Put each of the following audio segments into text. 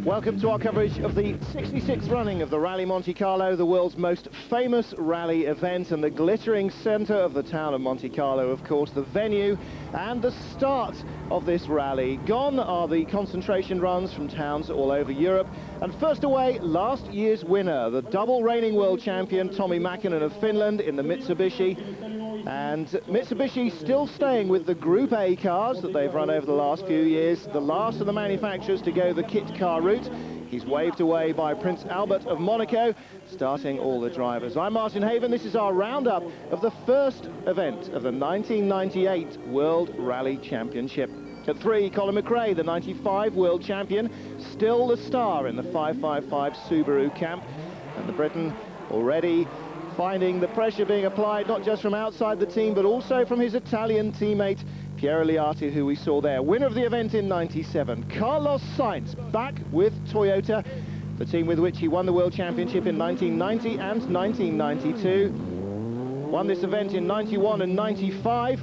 Welcome to our coverage of the 66th running of the Rally Monte Carlo, the world's most famous rally event, and the glittering centre of the town of Monte Carlo, of course, the venue and the start of this rally. Gone are the concentration runs from towns all over Europe, and first away, last year's winner, the double reigning world champion Tommi Mäkinen of Finland in the Mitsubishi. And Mitsubishi still staying with the Group A cars that they've run over the last few years, the last of the manufacturers to go the kit car route. He's waved away by Prince Albert of Monaco, starting all the drivers. I'm Martin Haven. This is our roundup of the first event of the 1998 World Rally Championship. At 3, Colin McRae, the 95 world champion, still the star in the 555 Subaru camp. And the Briton already finding the pressure being applied not just from outside the team but also from his Italian teammate Piero Liati, who we saw there. Winner of the event in '97, Carlos Sainz, back with Toyota, the team with which he won the World Championship in 1990 and 1992. Won this event in 91 and 95.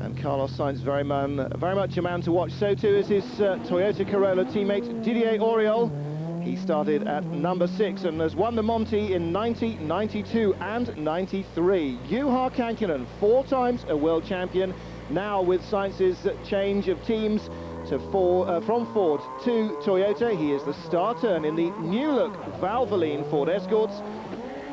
And Carlos Sainz very much a man to watch. So too is his Toyota Corolla teammate Didier Auriol. He started at number 6 and has won the Monte in 90, 92 and 93. Juha Kankkunen, 4 times a world champion, now with Sainz's change of teams to from Ford to Toyota. He is the star turn in the new-look Valvoline Ford Escorts.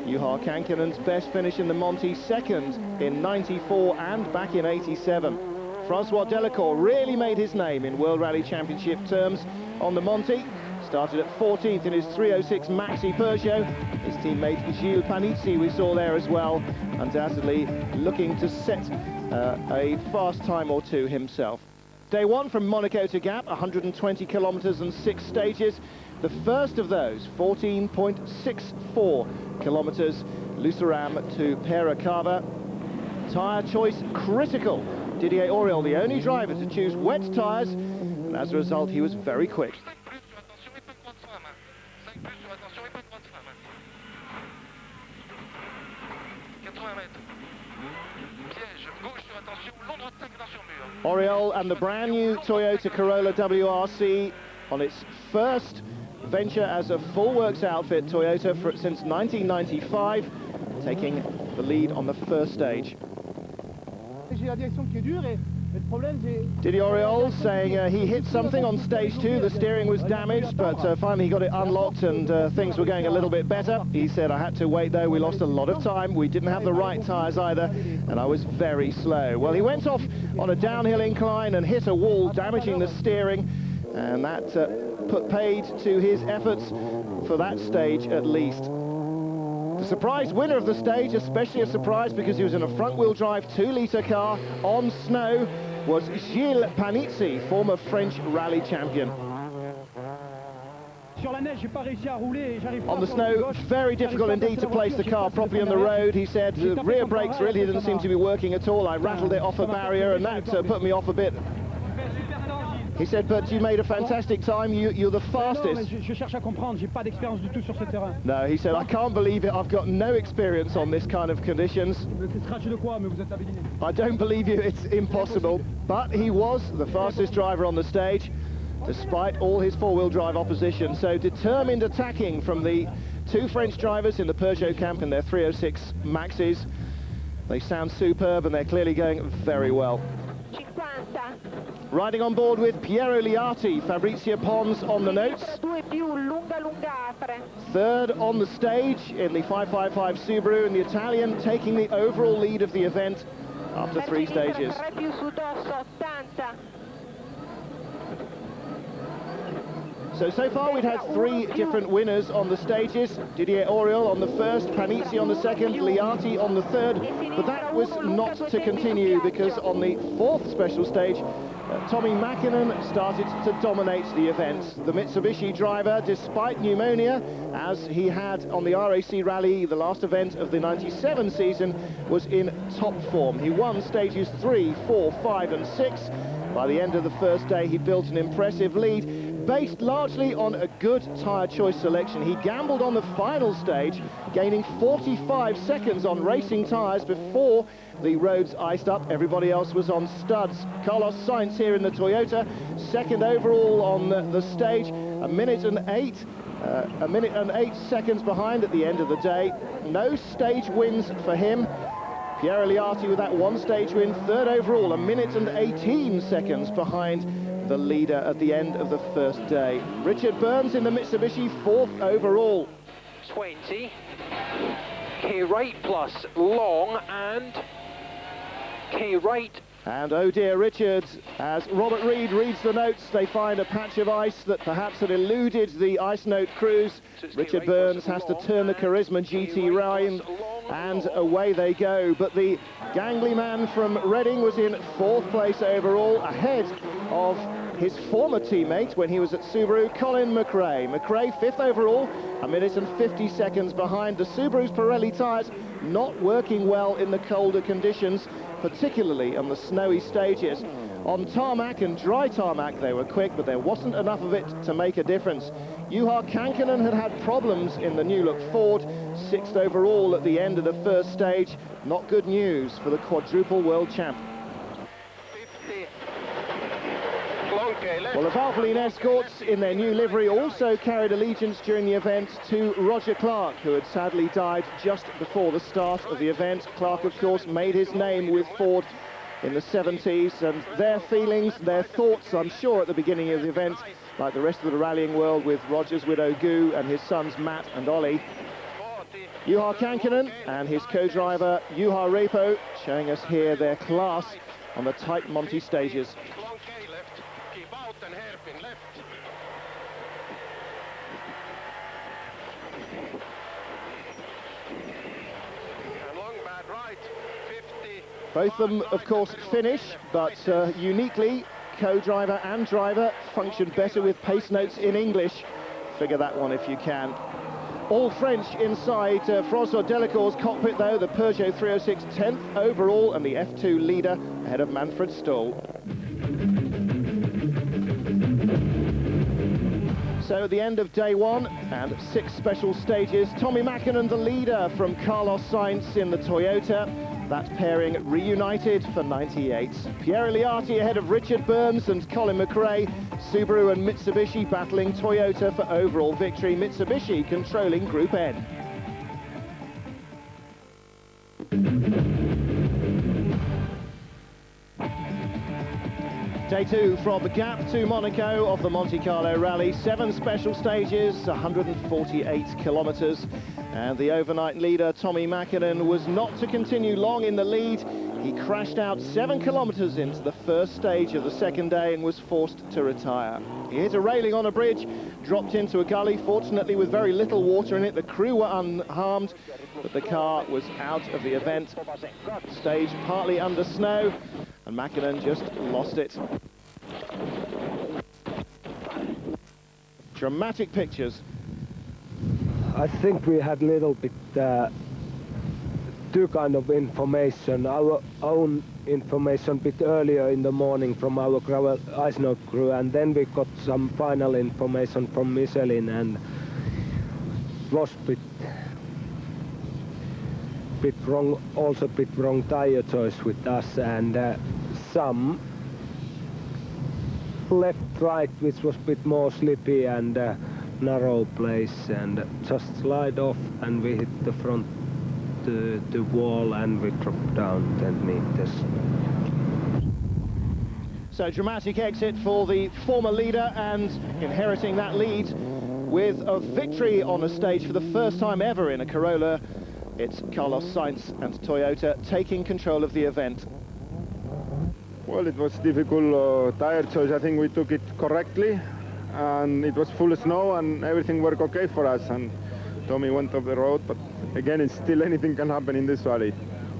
Juha Kankkunen's best finish in the Monte, 2nd in 94 and back in 87. Francois Delacour really made his name in World Rally Championship terms on the Monte. Started at 14th in his 306 Maxi Peugeot. His teammate Gilles Panizzi we saw there as well, undoubtedly looking to set a fast time or two himself. Day 1 from Monaco to Gap, 120 kilometres and 6 stages. The first of those, 14.64 kilometres, Lucéram to Peracava. Tyre choice critical. Didier Auriol, the only driver to choose wet tyres, and as a result he was very quick. Auriol and the brand new Toyota Corolla WRC on its first venture as a full works outfit Toyota since 1995, taking the lead on the first stage. Didier Auriol saying he hit something on stage 2, the steering was damaged, but finally he got it unlocked and things were going a little bit better. He said, I had to wait though, we lost a lot of time, we didn't have the right tyres either, and I was very slow. Well, he went off on a downhill incline and hit a wall, damaging the steering, and that paid to his efforts for that stage at least. The surprise winner of the stage, especially a surprise because he was in a front-wheel drive 2-litre car on snow, was Gilles Panizzi, former French rally champion. On the snow, very difficult indeed to place the car properly on the road. He said the rear brakes really didn't seem to be working at all. I rattled it off a barrier and that put me off a bit. He said, but you made a fantastic time, you're the fastest. No, he said, I can't believe it, I've got no experience on this kind of conditions. I don't believe you, it's impossible. But he was the fastest driver on the stage, despite all his four-wheel drive opposition. So determined attacking from the 2 French drivers in the Peugeot camp in their 306 Maxis. They sound superb and they're clearly going very well. Riding on board with Piero Liati, Fabrizio Pons on the notes. 3rd on the stage in the 555 Subaru, and the Italian taking the overall lead of the event after 3 stages. So far we've had 3 different winners on the stages. Didier Auriol on the first, Panizzi on the second, Liati on the third. But that was not to continue because on the 4th special stage, Tommi Mäkinen started to dominate the event. The Mitsubishi driver, despite pneumonia, as he had on the RAC Rally, the last event of the 97 season, was in top form. He won stages 3, 4, 5 and 6. By the end of the first day, he built an impressive lead, based largely on a good tyre choice selection. He gambled on the final stage, gaining 45 seconds on racing tyres before the roads iced up. Everybody else was on studs. Carlos Sainz here in the Toyota, 2nd overall on the stage, a minute and 8 seconds behind at the end of the day. No stage wins for him. Pierre Eliarty with that one stage win, third overall, a minute and 18 seconds behind the leader at the end of the first day. Richard Burns in the Mitsubishi, fourth overall. 20, K right plus long and K right. And oh dear, Richard, as Robert Reid reads the notes, they find a patch of ice that perhaps had eluded the ice note crews. Richard Burns has to turn the Charisma GT round, and away they go. But the gangly man from Reading was in fourth place overall, ahead of his former teammate when he was at Subaru, Colin McRae. McRae, fifth overall, a minute and 50 seconds behind. The Subaru's Pirelli tyres not working well in the colder conditions, particularly on the snowy stages. On tarmac and dry tarmac they were quick, but there wasn't enough of it to make a difference. Juha Kankkunen had problems in the new look Ford, sixth overall at the end of the first stage. Not good news for the quadruple world champ. 50. Well, the Valvoline Escorts in their new livery also carried allegiance during the event to Roger Clark, who had sadly died just before the start of the event. Clark, of course, made his name with Ford in the 70s, and their feelings, their thoughts, I'm sure, at the beginning of the event, like the rest of the rallying world, with Roger's widow Gu and his sons Matt and Ollie. Juha Kankkunen and his co-driver Juha Repo showing us here their class on the tight Monte stages. Both of them, of course, finish, but uniquely, co-driver and driver functioned better with pace notes in English. Figure that one if you can. All French inside François Delacour's cockpit, though. The Peugeot 306 10th overall and the F2 leader ahead of Manfred Stoll. So at the end of day one and 6 special stages, Tommi Mäkinen the leader from Carlos Sainz in the Toyota. That pairing reunited for 98. Pierre Eliarty ahead of Richard Burns and Colin McRae. Subaru and Mitsubishi battling Toyota for overall victory. Mitsubishi controlling Group N. Day 2 from Gap to Monaco of the Monte Carlo Rally. 7 special stages, 148 kilometres. And the overnight leader, Tommi Mäkinen, was not to continue long in the lead. He crashed out 7 kilometres into the first stage of the second day and was forced to retire. He hit a railing on a bridge, dropped into a gully, fortunately with very little water in it. The crew were unharmed, but the car was out of the event. Stage partly under snow, and Mäkinen just lost it. Dramatic pictures. I think we had a little bit two kind of information. Our own information a bit earlier in the morning from our ice note crew, and then we got some final information from Michelin, and was a bit wrong, also a bit wrong tire choice with us, and some left right which was a bit more slippy and narrow place, and just slide off, and we hit the front the wall and we dropped down 10 meters. So dramatic exit for the former leader, and inheriting that lead with a victory on a stage for the first time ever in a Corolla. It's Carlos Sainz and Toyota taking control of the event. Well, it was difficult tire choice. I think we took it correctly, and it was full of snow and everything worked okay for us, and Tommy went off the road, but again, it's still anything can happen in this valley.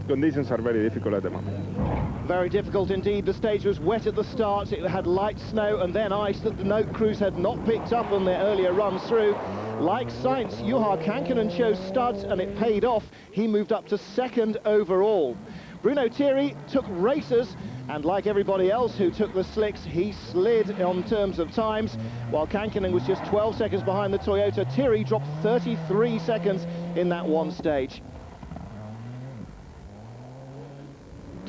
Conditions are very difficult at the moment. Very difficult indeed. The stage was wet at the start. It had light snow and then ice that the note crews had not picked up on their earlier runs through. Like Sainz, Juha Kankkunen chose studs and it paid off. He moved up to second overall. Bruno Thierry took races, and like everybody else who took the slicks, he slid on terms of times. While Kankkunen was just 12 seconds behind the Toyota, Thierry dropped 33 seconds in that one stage.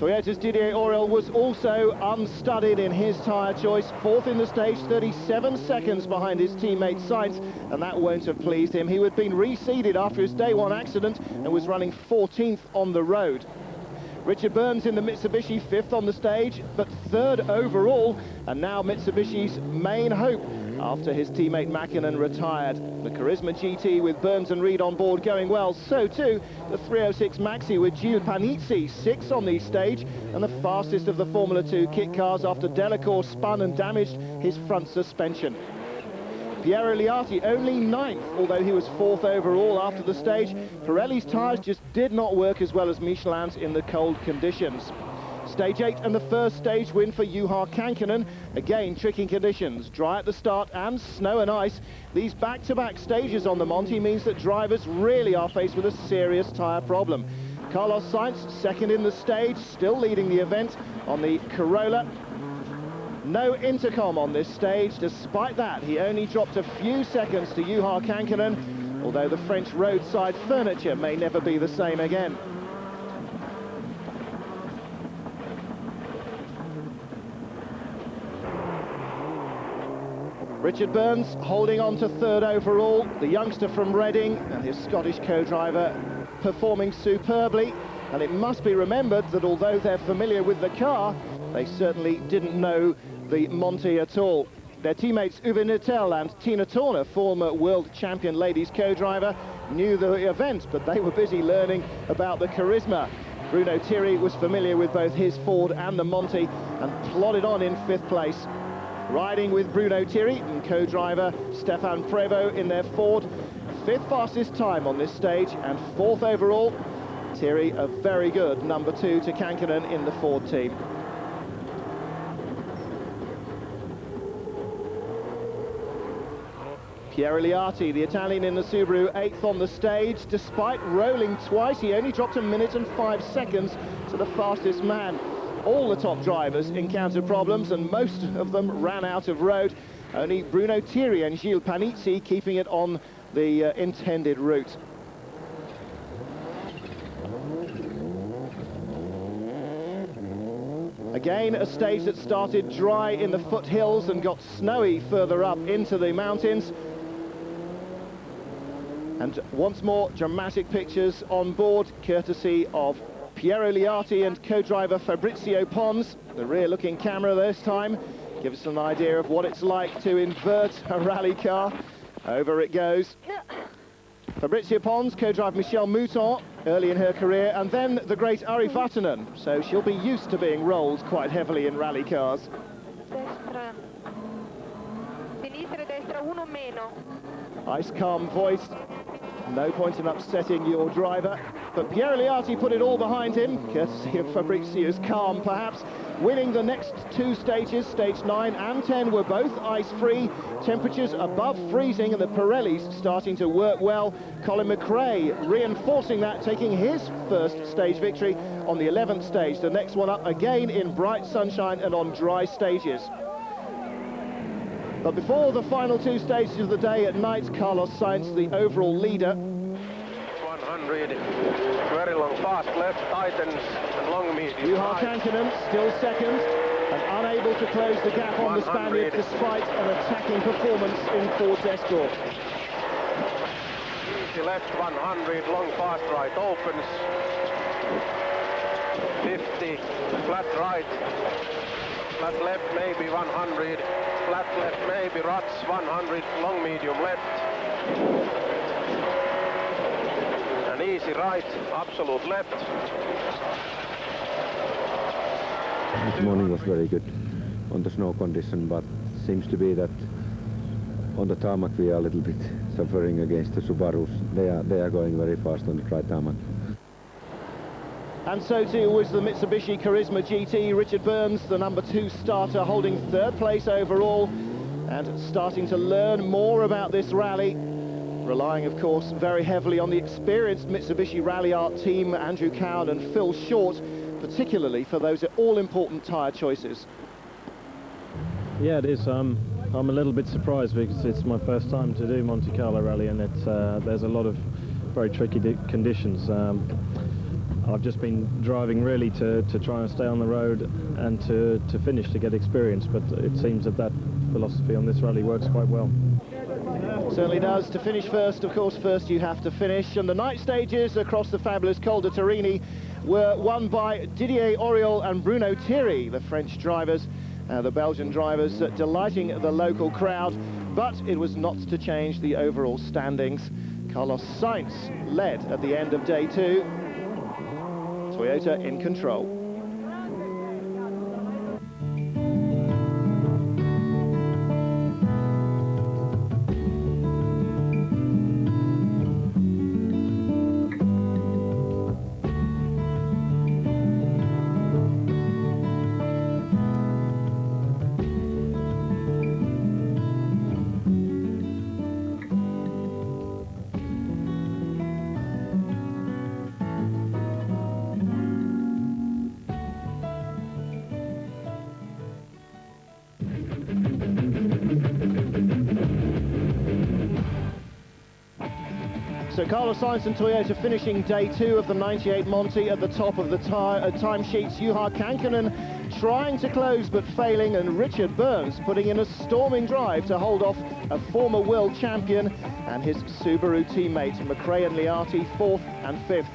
Toyota's Didier Aurel was also unstudied in his tyre choice. Fourth in the stage, 37 seconds behind his teammate Sainz, and that won't have pleased him. He had been reseeded after his day one accident and was running 14th on the road. Richard Burns in the Mitsubishi, 5th on the stage, but 3rd overall, and now Mitsubishi's main hope after his teammate Mäkinen retired. The Charisma GT with Burns and Reed on board going well, so too the 306 Maxi with Gilles Panizzi, 6th on the stage, and the fastest of the Formula 2 kit cars after Delacour spun and damaged his front suspension. Piero Liatti only 9th, although he was 4th overall after the stage. Pirelli's tyres just did not work as well as Michelin's in the cold conditions. Stage 8 and the first stage win for Juha Kankkunen. Again, tricky conditions, dry at the start and snow and ice. These back-to-back stages on the Monte means that drivers really are faced with a serious tyre problem. Carlos Sainz, 2nd in the stage, still leading the event on the Corolla. No intercom on this stage. Despite that, he only dropped a few seconds to Juha Kankkunen, although the French roadside furniture may never be the same again. Richard Burns holding on to 3rd overall, the youngster from Reading and his Scottish co-driver performing superbly. And it must be remembered that although they're familiar with the car, they certainly didn't know the Monte at all. Their teammates Uwe Nuttel and Tina Turner, former world champion ladies co-driver, knew the event, but they were busy learning about the Charisma. Bruno Thierry was familiar with both his Ford and the Monte and plodded on in 5th place. Riding with Bruno Thierry and co-driver Stefan Prevost in their Ford. 5th fastest time on this stage and 4th overall. Thierry a very good number 2 to Kankkunen in the Ford team. Piero Liatti, the Italian in the Subaru, 8th on the stage. Despite rolling twice, he only dropped 1 minute and 5 seconds to the fastest man. All the top drivers encountered problems and most of them ran out of road. Only Bruno Thierry and Gilles Panizzi keeping it on the intended route. Again, a stage that started dry in the foothills and got snowy further up into the mountains. And once more, dramatic pictures on board, courtesy of Piero Liatti and co-driver Fabrizio Pons. The rear-looking camera this time gives us an idea of what it's like to invert a rally car. Over it goes. Fabrizio Pons, co-driver Michelle Mouton, early in her career, and then the great Ari Vatanen, so she'll be used to being rolled quite heavily in rally cars. Destra. Sinistra, destra, uno meno. Ice calm voice. No point in upsetting your driver, but Piero Liatti put it all behind him, courtesy of Fabrizio's calm perhaps. Winning the next 2 stages, stage 9 and 10 were both ice-free, temperatures above freezing and the Pirellis starting to work well. Colin McRae reinforcing that, taking his first stage victory on the 11th stage, the next one up again in bright sunshine and on dry stages. But before the final 2 stages of the day at night, Carlos Sainz, the overall leader. 100, very long fast left, tightens, and long medium. Juha Kankkunen still 2nd and unable to close the gap on the Spaniard despite an attacking performance in Ford's Escort. Easy left 100, long fast right opens. 50, flat right, flat left maybe 100. Flat left, maybe ruts, 100, long medium left. And easy right, absolute left. This morning was very good on the snow condition, but seems to be that on the tarmac we are a little bit suffering against the Subarus. They are going very fast on the dry tarmac. And so too was the Mitsubishi Charisma GT. Richard Burns, the number 2 starter, holding 3rd place overall and starting to learn more about this rally, relying of course very heavily on the experienced Mitsubishi Rally Art team, Andrew Cowan and Phil Short, particularly for those all-important tyre choices. Yeah, it is. I'm a little bit surprised because it's my first time to do Monte Carlo rally, and it's there's a lot of very tricky conditions. I've just been driving really to try and stay on the road and to finish, to get experience, but it seems that philosophy on this rally works quite well. Certainly does. To finish first, of course, first you have to finish. And the night stages across the fabulous Col de Torini were won by Didier Auriol and Bruno Thierry, the French drivers, the Belgian drivers, delighting the local crowd. But it was not to change the overall standings. Carlos Sainz led at the end of day 2. Toyota in control. So Carlos Sainz and Toyota finishing day 2 of the 98 Monte at the top of the timesheets. Juha Kankkunen trying to close but failing, and Richard Burns putting in a storming drive to hold off a former world champion and his Subaru teammate McRae and Liati 4th and 5th.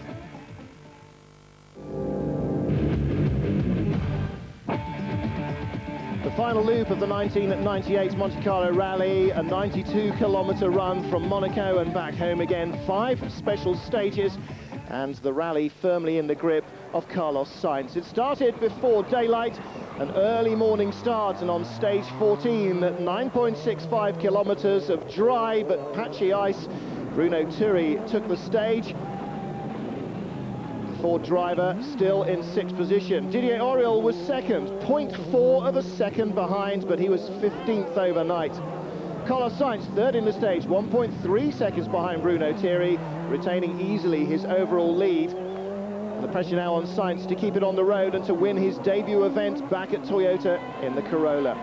The final loop of the 1998 Monte Carlo Rally, a 92-kilometre run from Monaco and back home again, 5 special stages, and the rally firmly in the grip of Carlos Sainz. It started before daylight, an early morning start, and on stage 14, 9.65 kilometres of dry but patchy ice, Bruno Thierry took the stage. Ford driver still in 6th position. Didier Auriol was second, 0.4 of a second behind, but he was 15th overnight. Carlos Sainz third in the stage, 1.3 seconds behind Bruno Thierry, retaining easily his overall lead. And the pressure now on Sainz to keep it on the road and to win his debut event back at Toyota in the Corolla.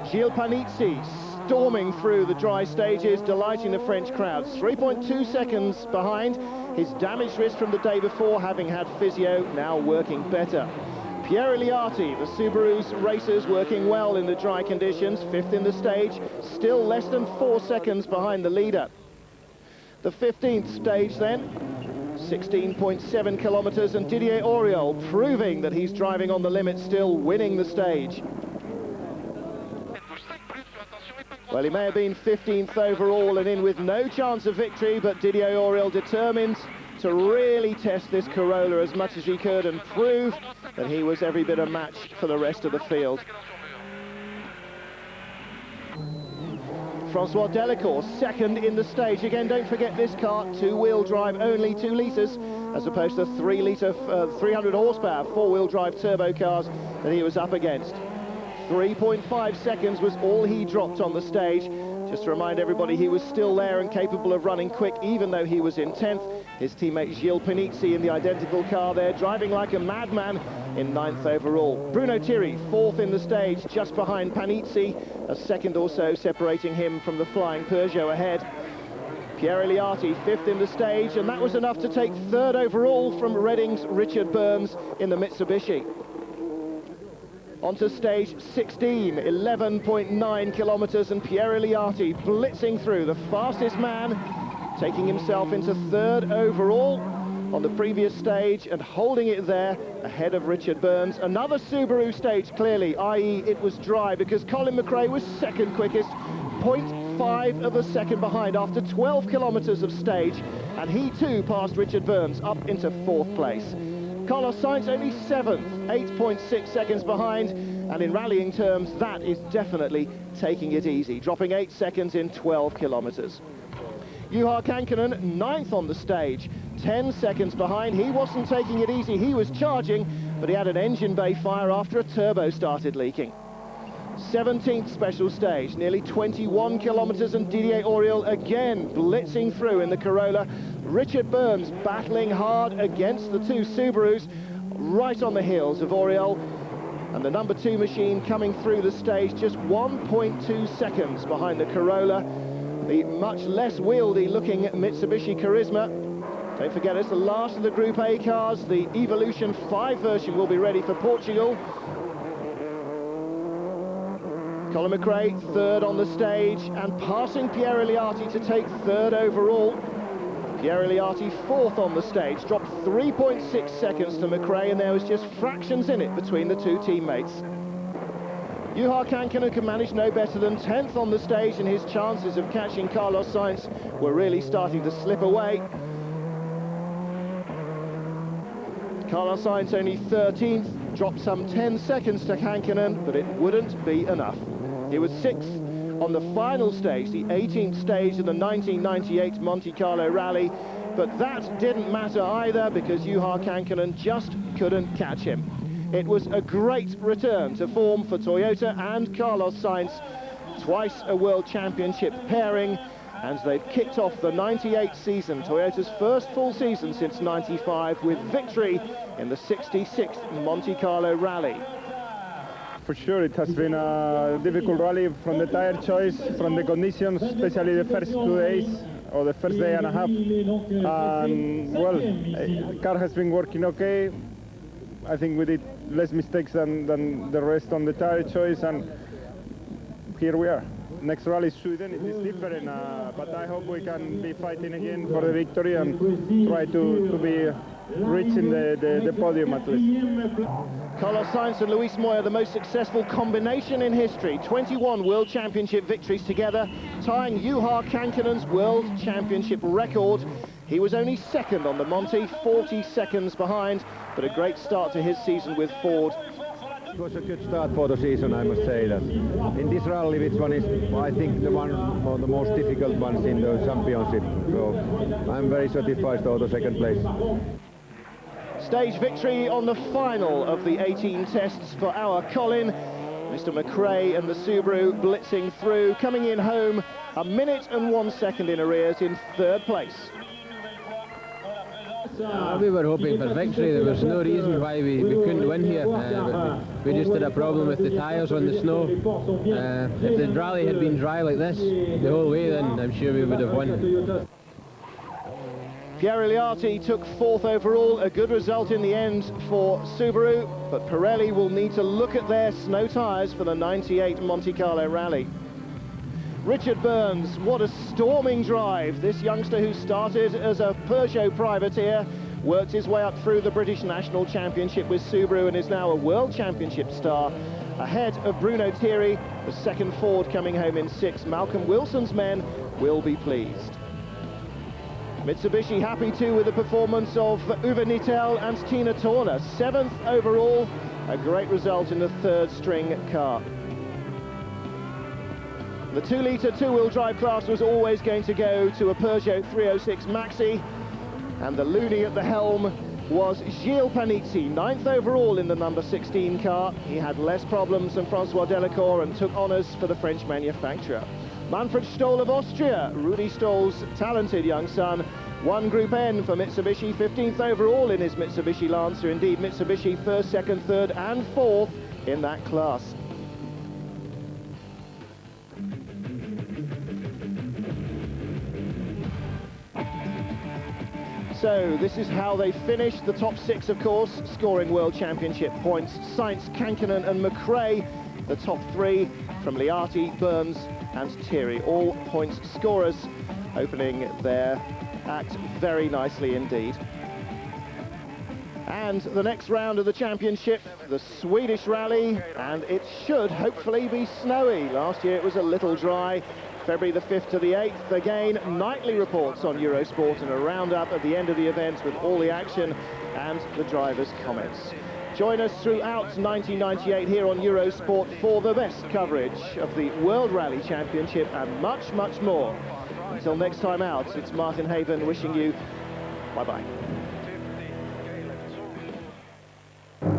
Gilles Panizzi storming through the dry stages, delighting the French crowds. 3.2 seconds behind, his damaged wrist from the day before, having had physio, now working better. Pierre Liati, the Subaru's racers, working well in the dry conditions, 5th in the stage, still less than 4 seconds behind the leader. The 15th stage then, 16.7 kilometres, and Didier Auriol proving that he's driving on the limit, still winning the stage. Well, he may have been 15th overall and in with no chance of victory, but Didier Auriol determined to really test this Corolla as much as he could and prove that he was every bit a match for the rest of the field. Francois Delacour, second in the stage. Again, don't forget this car, 2-wheel drive, only 2 litres, as opposed to 3-litre, 300 horsepower, 4-wheel drive turbo cars that he was up against. 3.5 seconds was all he dropped on the stage. Just to remind everybody, he was still there and capable of running quick, even though he was in 10th. His teammate Gilles Panizzi in the identical car there, driving like a madman in 9th overall. Bruno Thierry, 4th in the stage, just behind Panizzi, a second or so separating him from the flying Peugeot ahead. Pierre Liati, 5th in the stage, and that was enough to take 3rd overall from Reading's Richard Burns in the Mitsubishi. Onto stage 16, 11.9 kilometres, and Pierre Liati blitzing through, the fastest man, taking himself into 3rd overall on the previous stage and holding it there ahead of Richard Burns. Another Subaru stage, clearly, i.e. it was dry, because Colin McRae was second quickest, 0.5 of a second behind after 12 kilometres of stage, and he too passed Richard Burns up into 4th place. Carlos Sainz only 7th, 8.6 seconds behind, and in rallying terms, that is definitely taking it easy, dropping 8 seconds in 12 kilometres. Juha Kankkunen, 9th on the stage, 10 seconds behind. He wasn't taking it easy, he was charging, but he had an engine bay fire after a turbo started leaking. 17th special stage, nearly 21 kilometres, and Didier Auriol again blitzing through in the Corolla. Richard Burns battling hard against the 2 Subarus, right on the heels of Auriol. And the number 2 machine coming through the stage just 1.2 seconds behind the Corolla. The much less wieldy looking Mitsubishi Charisma Don't forget, it's the last of the Group A cars. The Evolution 5 version will be ready for Portugal. Colin McRae, third on the stage, and passing Pierre Eliatti to take third overall. Pierre Eliatti, fourth on the stage, dropped 3.6 seconds to McRae, and there was just fractions in it between the two teammates. Juha Kankkunen can manage no better than 10th on the stage, and his chances of catching Carlos Sainz were really starting to slip away. Carlos Sainz only 13th, dropped some 10 seconds to Kankkunen, but it wouldn't be enough. He was 6th on the final stage, the 18th stage of the 1998 Monte Carlo rally, but that didn't matter either because Juha Kankkunen just couldn't catch him. It was a great return to form for Toyota and Carlos Sainz, twice a World Championship pairing, and they've kicked off the 98 season, Toyota's first full season since 95, with victory in the 66th Monte Carlo rally. For sure, it has been a difficult rally from the tire choice, from the conditions, especially the first 2 days, or the first day and a half. And, well, the car has been working okay. I think we did less mistakes than the rest on the tire choice, and here we are. Next rally is Sweden. It is different, but I hope we can be fighting again for the victory and try to be reaching the podium at least. Carlos Sainz and Luis Moya, the most successful combination in history. 21 World Championship victories together, tying Juha Kankkunen's World Championship record. He was only second on the Monte, 40 seconds behind, but a great start to his season with Ford. It was a good start for the season, I must say that. In this rally, which one is, I think, the one of the most difficult ones in the championship. So I'm very satisfied with the second place. Stage victory on the final of the 18 tests for our Colin. Mr. McRae and the Subaru blitzing through, coming in home 1 minute and 1 second in arrears in third place. We were hoping for victory. There was no reason why we couldn't win here. We just had a problem with the tyres on the snow. If the rally had been dry like this the whole way, then I'm sure we would have won. Pierre Eliatti took fourth overall, a good result in the end for Subaru, but Pirelli will need to look at their snow tyres for the 98 Monte Carlo rally. Richard Burns, what a storming drive. This youngster who started as a Peugeot privateer worked his way up through the British National Championship with Subaru and is now a World Championship star, ahead of Bruno Thierry, the second Ford coming home in 6th. Malcolm Wilson's men will be pleased. Mitsubishi happy too with the performance of Uwe Nittel and Tina Turner. 7th overall, a great result in the third string car. The 2-litre two-wheel drive class was always going to go to a Peugeot 306 Maxi, and the loony at the helm was Gilles Panizzi, 9th overall in the number 16 car. He had less problems than Francois Delacour and took honours for the French manufacturer. Manfred Stoll of Austria, Rudi Stoll's talented young son, won Group N for Mitsubishi, 15th overall in his Mitsubishi Lancer. Indeed, Mitsubishi 1st, 2nd, 3rd and 4th in that class. So this is how they finished. The top 6, of course, scoring World Championship points. Sainz, Kankkunen and McRae. The top 3 from Liatti, Burns and Thierry, all points scorers, opening their act very nicely indeed. And the next round of the championship, the Swedish rally, and it should hopefully be snowy. Last year it was a little dry. February the 5th to the 8th, again, nightly reports on Eurosport and a roundup at the end of the event with all the action and the drivers' comments. Join us throughout 1998 here on Eurosport for the best coverage of the World Rally Championship and much, much more. Until next time out, it's Martin Haven wishing you bye-bye.